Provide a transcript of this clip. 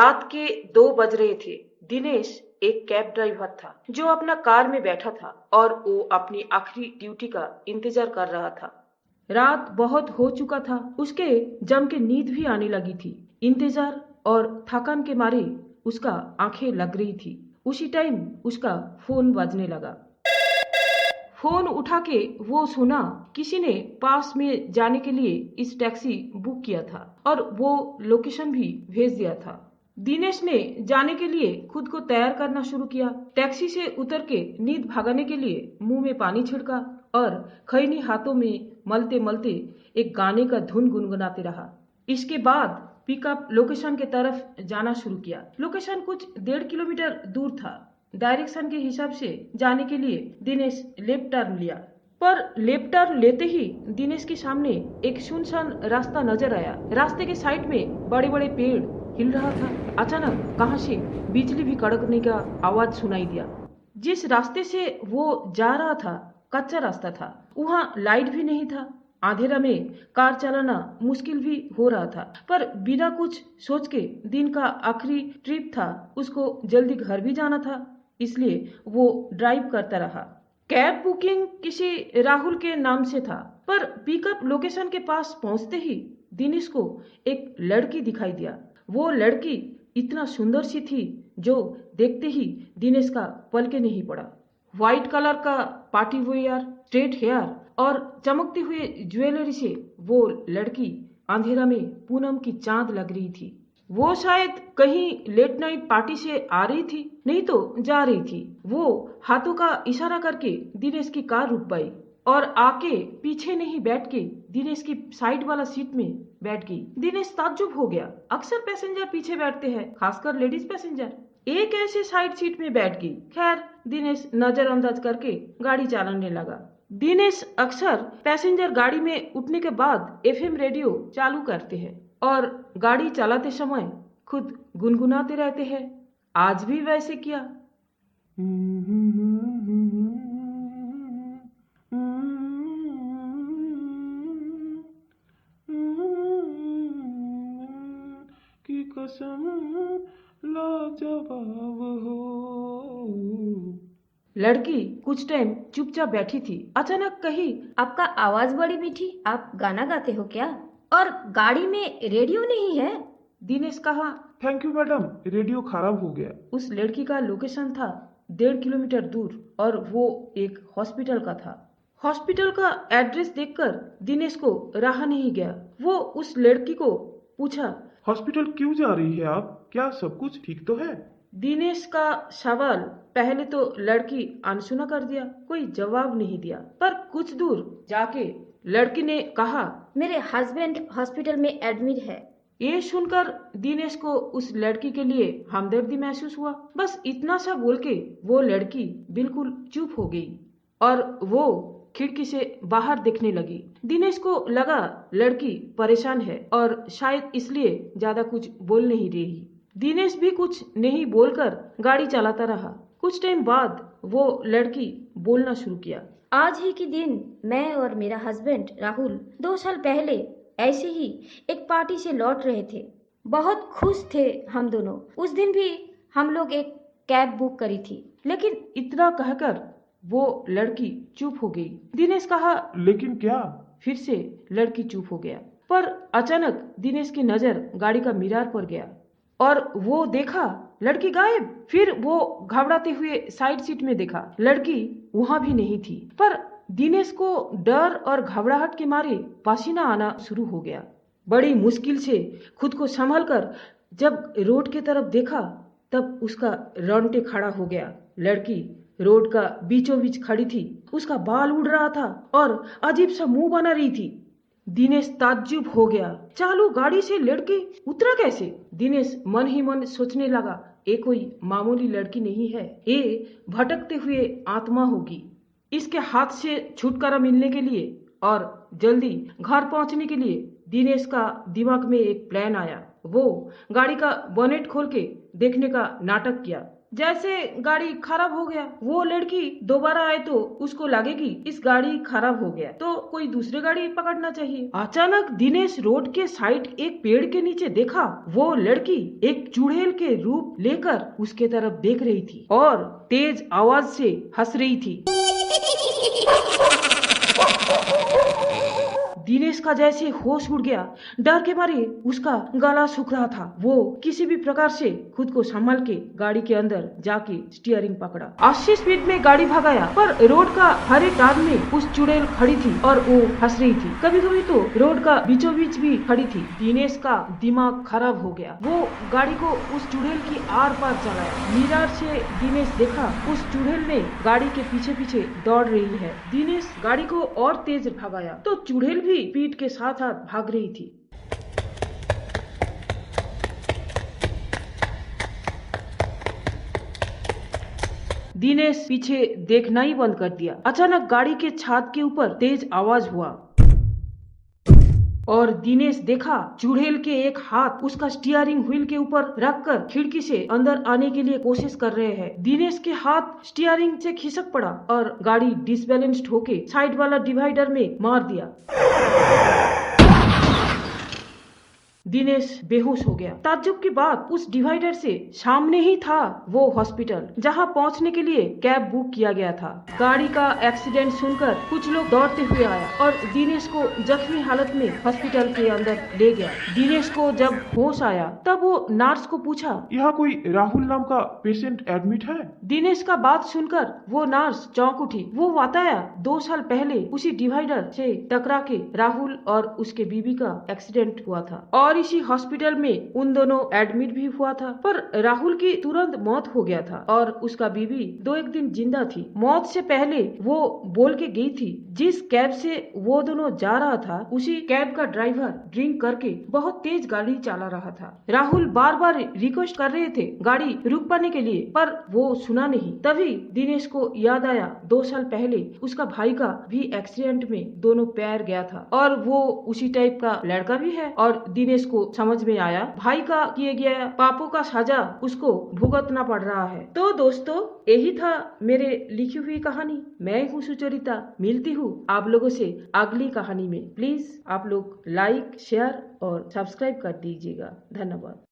रात के 2 बज रहे थे। दिनेश एक कैब ड्राइवर था जो अपना कार में बैठा था और वो अपनी आखिरी ड्यूटी का इंतजार कर रहा था। रात बहुत हो चुका था, उसके जम के नींद भी आने लगी थी। इंतजार और थकान के मारे उसका आंखें लग रही थी। उसी टाइम उसका फोन बजने लगा। फोन उठा के वो सुना किसी ने पास में जाने के लिए इस टैक्सी बुक किया था और वो लोकेशन भी भेज दिया था। दिनेश ने जाने के लिए खुद को तैयार करना शुरू किया। टैक्सी से उतर के नींद भागाने के लिए मुंह में पानी छिड़का और खैनी हाथों में मलते मलते एक गाने का धुन गुनगुनाते रहा। इसके बाद पिकअप लोकेशन के तरफ जाना शुरू किया। लोकेशन कुछ 1.5 किलोमीटर दूर था। डायरेक्शन के हिसाब से जाने के लिए दिनेश लेफ्ट टर्न लिया, पर लेफ्ट टर्न लेते ही दिनेश के सामने एक सुनसान रास्ता नजर आया। रास्ते के साइड में बड़े बड़े पेड़ हिल रहा था। अचानक कहां से बिजली भी कड़कने का आवाज सुनाई दिया। जिस रास्ते से वो जा रहा था कच्चा रास्ता था, वहाँ लाइट भी नहीं था। अंधेरा में कार चलाना मुश्किल भी हो रहा था, पर बिना कुछ सोच के दिन का आखिरी ट्रिप था, उसको जल्दी घर भी जाना था, इसलिए वो ड्राइव करता रहा। कैब बुकिंग किसी राहुल के नाम से था, पर पिकअप लोकेशन के पास पहुंचते ही दिनेश को एक लड़की दिखाई दिया। वो लड़की इतना सुंदर सी थी जो देखते ही दिनेश का पलके नहीं पड़ा। व्हाइट कलर का पार्टी वेयर, स्ट्रेट हेयर और चमकती हुई ज्वेलरी से वो लड़की अंधेरा में पूनम की चांद लग रही थी। वो शायद कहीं लेट नाइट पार्टी से आ रही थी, नहीं तो जा रही थी। वो हाथों का इशारा करके दिनेश की कार रुक पाई और आके पीछे नहीं बैठ के दिनेश की साइड वाला सीट में बैठ गई। दिनेश ताज्जुब हो गया। अक्सर पैसेंजर पीछे बैठते हैं, खासकर लेडीज पैसेंजर। एक ऐसे साइड सीट में बैठ गई। खैर, दिनेश नजरअंदाज करके गाड़ी चलाने लगा। दिनेश अक्सर पैसेंजर गाड़ी में उठने के बाद एफएम रेडियो चालू करते हैं और गाड़ी चलाते समय खुद गुनगुनाते रहते हैं। आज भी वैसे किया। की कसम लाजवाब हो। लड़की कुछ टाइम चुपचाप बैठी थी। अचानक कही, आपका आवाज बड़ी मीठी, आप गाना गाते हो क्या? और गाड़ी में रेडियो नहीं है? दिनेश कहा, थैंक यू मैडम, रेडियो खराब हो गया। उस लड़की का लोकेशन था 1.5 किलोमीटर दूर और वो एक हॉस्पिटल का था। हॉस्पिटल का एड्रेस देखकर दिनेश को रहा नहीं गया। वो उस लड़की को पूछा, हॉस्पिटल क्यों जा रही है आप? क्या सब कुछ ठीक तो है? दिनेश का सवाल पहले तो लड़की अनसुना कर दिया, कोई जवाब नहीं दिया। पर कुछ दूर जाके लड़की ने कहा, मेरे हस्बैंड हॉस्पिटल में एडमिट है। ये सुनकर दिनेश को उस लड़की के लिए हमदर्दी महसूस हुआ। बस इतना सा बोल के वो लड़की बिल्कुल चुप हो गई और वो खिड़की से बाहर देखने लगी। दिनेश को लगा लड़की परेशान है और शायद इसलिए ज्यादा कुछ बोल नहीं रही। दिनेश भी कुछ नहीं बोलकर गाड़ी चलाता रहा। कुछ टाइम बाद वो लड़की बोलना शुरू किया। आज ही के दिन मैं और मेरा हस्बैंड राहुल 2 साल पहले ऐसे ही एक पार्टी से लौट रहे थे। बहुत खुश थे हम दोनों। उस दिन भी हम लोग एक कैब बुक करी थी, लेकिन इतना कहकर वो लड़की चुप हो गई। दिनेश कहा, लेकिन क्या? फिर से लड़की चुप हो गया। पर अचानक दिनेश की नजर गाड़ी का मिरर पर गया और वो देखा लड़की गायब। फिर वो घबराते हुए साइड सीट में देखा, लड़की वहाँ भी नहीं थी। पर दिनेश को डर और घबराहट के मारे पसीना आना शुरू हो गया। बड़ी मुश्किल से खुद को संभालकर जब रोड की तरफ देखा तब उसका रोंगटे खड़ा हो गया। लड़की रोड का बीचों बीच खड़ी थी। उसका बाल उड़ रहा था और अजीब सा मुंह बना रही थी। दिनेश ताज्जुब हो गया। चालू गाड़ी से लड़की उतरा कैसे? दिनेश मन ही मन सोचने लगा, ये कोई मामूली लड़की नहीं है, ये भटकते हुए आत्मा होगी। इसके हाथ से छुटकारा मिलने के लिए और जल्दी घर पहुंचने के लिए दिनेश का दिमाग में एक प्लान आया। वो गाड़ी का बोनेट खोल के देखने का नाटक किया। जैसे गाड़ी खराब हो गया, वो लड़की दोबारा आए तो उसको लगेगी इस गाड़ी खराब हो गया तो कोई दूसरी गाड़ी पकड़ना चाहिए। अचानक दिनेश रोड के साइड एक पेड़ के नीचे देखा, वो लड़की एक चुड़ैल के रूप लेकर उसके तरफ देख रही थी और तेज आवाज से हंस रही थी। दिनेश का जैसे होश उड़ गया, डर के मारे उसका गला सूख रहा था। वो किसी भी प्रकार से खुद को संभाल के गाड़ी के अंदर जाके स्टीयरिंग पकड़ा। 80 स्पीड में गाड़ी भगाया, पर रोड का हर एक रात में उस चुड़ैल खड़ी थी और वो हंस रही थी। कभी कभी तो रोड का बीचों बीच भी खड़ी थी। दिनेश का दिमाग खराब हो गया। वो गाड़ी को उस चुड़ैल की आर पार चलाया। मिरर से दिनेश देखा उस चुड़ैल ने गाड़ी के पीछे पीछे दौड़ रही है। दिनेश गाड़ी को और तेज भगाया तो चुड़ैल भी पीठ के साथ साथ भाग रही थी। दिनेश पीछे देखना ही बंद कर दिया। अचानक गाड़ी के छत के ऊपर तेज आवाज हुआ और दिनेश देखा चुड़ैल के एक हाथ उसका स्टीयरिंग व्हील के ऊपर रखकर खिड़की से अंदर आने के लिए कोशिश कर रहे हैं। दिनेश के हाथ स्टीयरिंग से खिसक पड़ा और गाड़ी डिसबैलेंस्ड होके साइड वाला डिवाइडर में मार दिया। दिनेश बेहोश हो गया। ताज्जुब की बात, उस डिवाइडर से सामने ही था वो हॉस्पिटल जहां पहुंचने के लिए कैब बुक किया गया था। गाड़ी का एक्सीडेंट सुनकर कुछ लोग दौड़ते हुए आया और दिनेश को जख्मी हालत में हॉस्पिटल के अंदर ले गया। दिनेश को जब होश आया तब वो नर्स को पूछा, यहाँ कोई राहुल नाम का पेशेंट एडमिट है? दिनेश का बात सुनकर वो नर्स चौंक उठी। वो बताया 2 साल पहले उसी डिवाइडर से टकरा के राहुल और उसके बीबी का एक्सीडेंट हुआ था और इसी हॉस्पिटल में उन दोनों एडमिट भी हुआ था, पर राहुल की तुरंत मौत हो गया था और उसका बीबी 2-1 दिन जिंदा थी। मौत से पहले वो बोल के गई थी जिस कैब से वो दोनों जा रहा था उसी कैब का ड्राइवर ड्रिंक करके बहुत तेज गाड़ी चला रहा था। राहुल बार बार रिक्वेस्ट कर रहे थे गाड़ी रुक पाने के लिए, पर वो सुना नहीं। तभी दिनेश को याद आया 2 साल पहले उसका भाई का भी एक्सीडेंट में दोनों पैर गया था और वो उसी टाइप का लड़का भी है और दिनेश को समझ में आया भाई का किए गया पापों का सजा उसको भुगतना पड़ रहा है। तो दोस्तों, यही था मेरे लिखी हुई कहानी। मैं हूँ सुचरिता, मिलती हूँ आप लोगों से अगली कहानी में। प्लीज आप लोग लाइक, शेयर और सब्सक्राइब कर दीजिएगा। धन्यवाद।